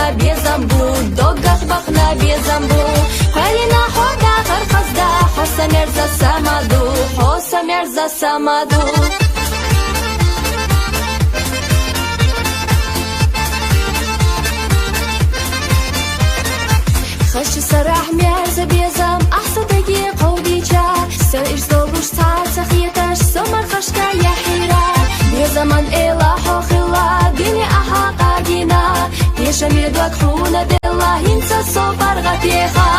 бахна безамбу, догах бахна безамбу. Халина хода хархазда, хоса мерза самаду, хоса мерза самаду. خش سرح مرز بیزم احسدگی قودیچه سر ارزدوش تعال سخیتش سمر خشکا یحیرا بیزمان ایلا خلا دینی احا قادینا یشمی دوک حونا دلا هینسا صبر غتیخا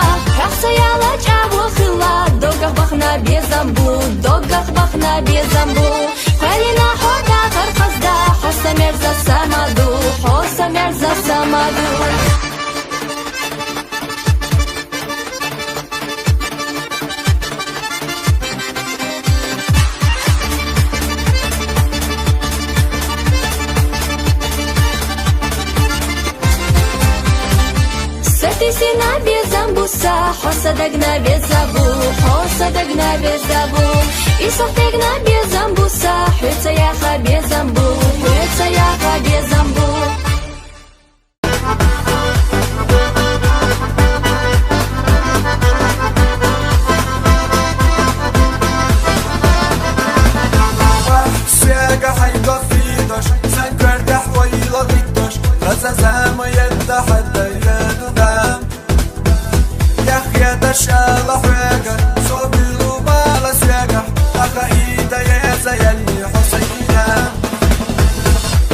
رخصا یالا جابو خلا دوگخ بخنا بیزم بو دوگخ بخنا بیزم بو خلینا خودا غرخزدا حسا مرزا سامادو حسا مرزا سامادو سنا безамбуса, хосадагна безабу, хосадагна безабу. Исохтегна безамбуса, хуцаяха безамбу, хуцаяха безамбу. Свяга хайга фидаш, санкардах вайла виташ, разазама ядда хадда ядудам. شالا حاجة صبر وبالا سياجة أخا إيدا يا زيالي حسينا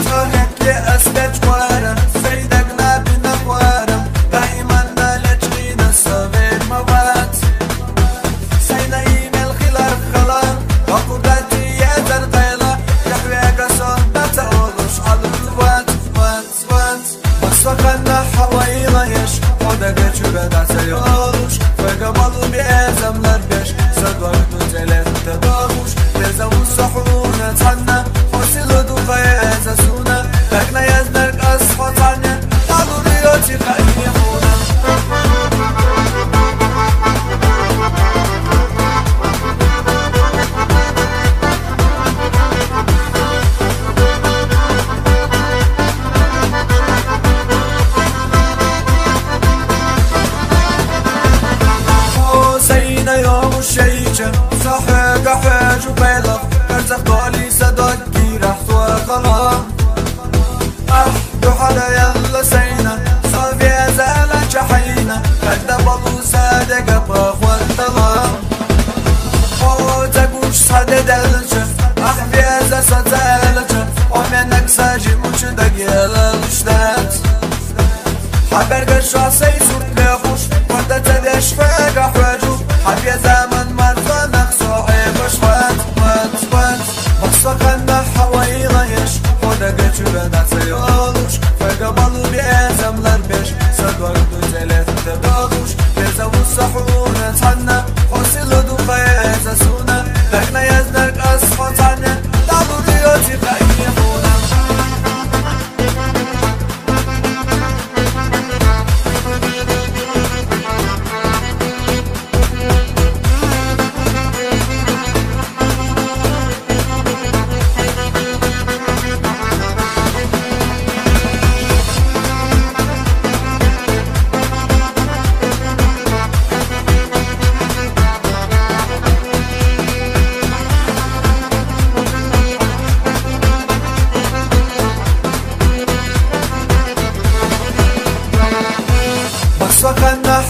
صاحب يا أسبت جوارا سيدنا بنقوارا دائما نالجينا الصبر موات سينا إيميل خلال خلال وقدرتي يا زرقيلا يحويك صحبة تقولش على الوات وات وات بسوكنا حوائيلا يش خودك جبدا سيولوش فقبلوا بأزملر بيش صدورتو تلفت باغوش لزمو صحونا تحنا حسلو دوقا يزاسونا لكنا يزنرك أصفى تانيا تعالوا ريوتي خيحونا صحيح حاج وبيضة كرزق دولي صدق جيرح وخلام أحدو حدا يلا سينا صافي زالة جحينا كده بلو صادق أبغى والطلام وتقوش صادق دلجة أحبي أزا صدالجة ومنك ساجي مجدق يلا الاشتات حبر قشع سيسور لخوش وانت تدش فاقع حواجو حبي زمن مرضى شوات وات وات بصقنا حوائيلا يش خودك جبدا سيولوش فقبلوا بأزملر بيش صدورتو تلفت باغوش بيزاو الصحونا تحنا حسلو دوقا يزاسونا لكنا يزنرك أصفى تانيا تعالوا ريوتي خيحونا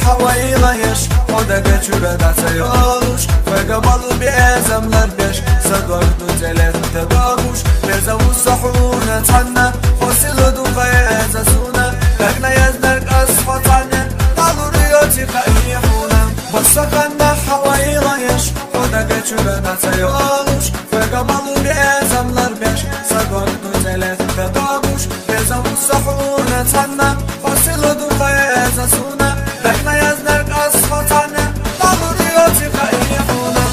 حوائيلا يش خودك جبدا سيولوش فقبلوا بأزملر بيش صدورتو تلفت باغوش بيزاو الصحونا تحنا حسلو دوقا يزاسونا لكنا يزنرك أصفى تانيا تعالوا ريوتي خيحونا بصقنا حوائيلا يش خودك جبدا سيولوش فقبلوا بأزملر بيش صدورتو تلفت باغوش بيزاو الصحونا تحنا حسلو دوقا يزاسونا لكنا يزنرك أصفى تانيا تعالوا ريوتي خيحونا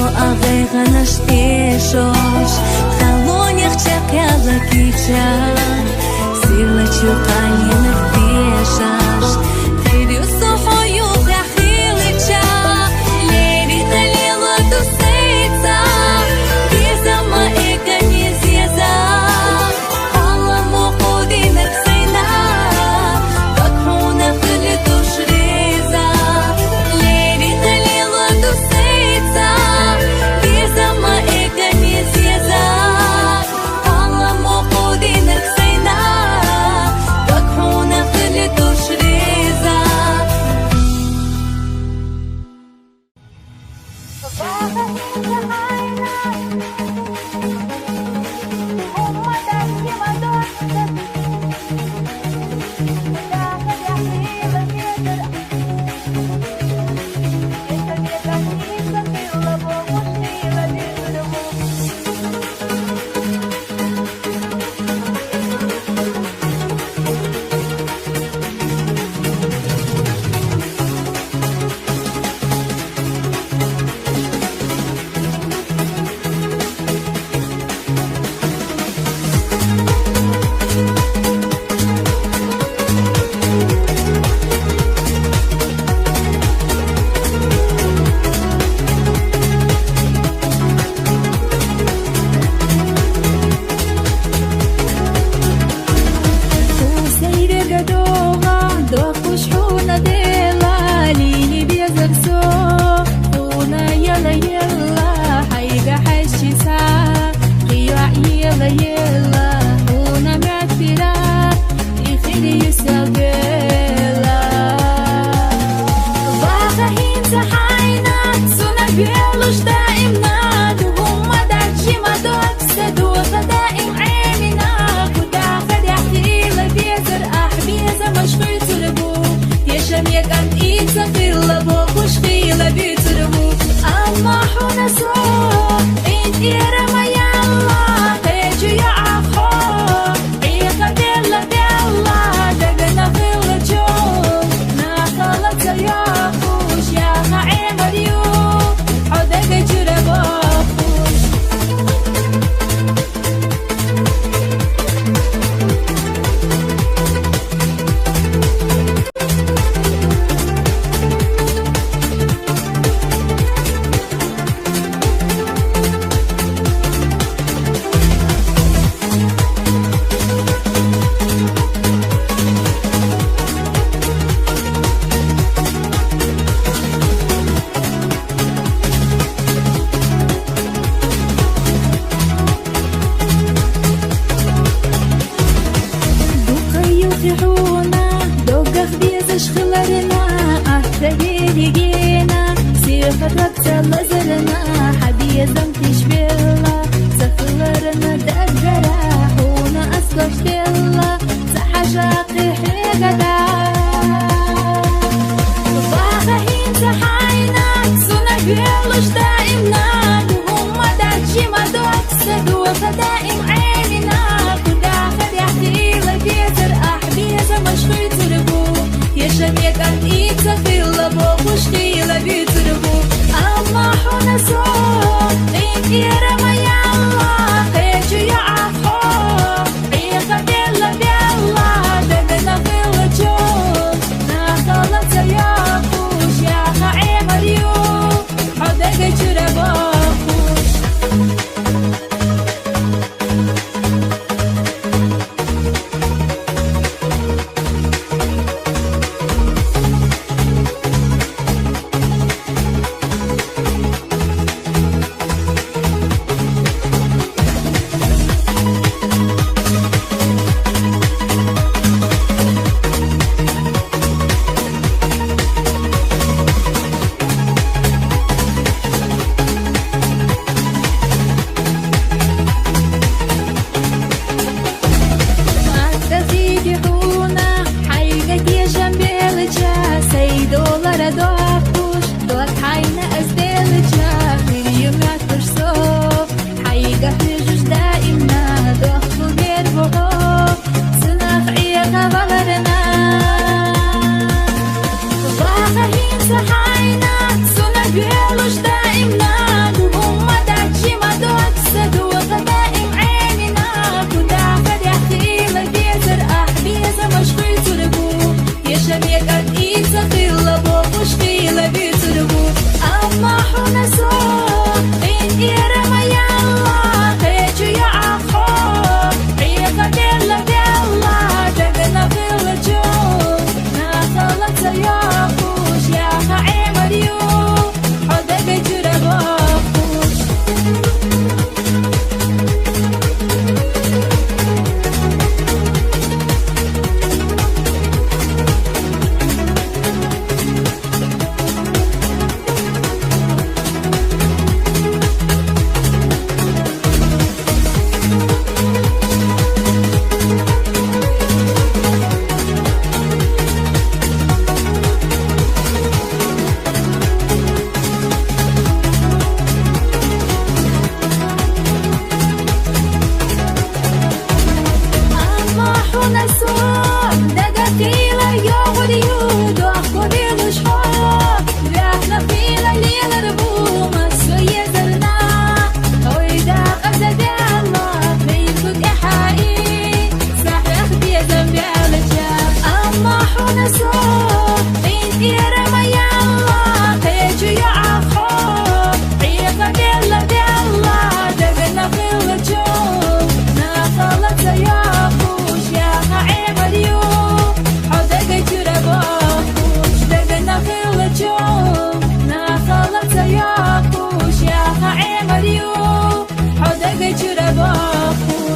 אביך נשתישוש חלונך צ'קלה קיצ'ה סילא צ'וקני נפתישש תריו סוחו יוכה חילצ'ה לבי תלילה תוסייצה גזמה איקה נזיזה עולמו חודי נפסיינה כתחונה חלי תושריזה לבי תלילה תוסייצה גזמה איקה נזיזה עולמו חודי נפסיינה כתחונה חלי תושריזה حدقة جرباخو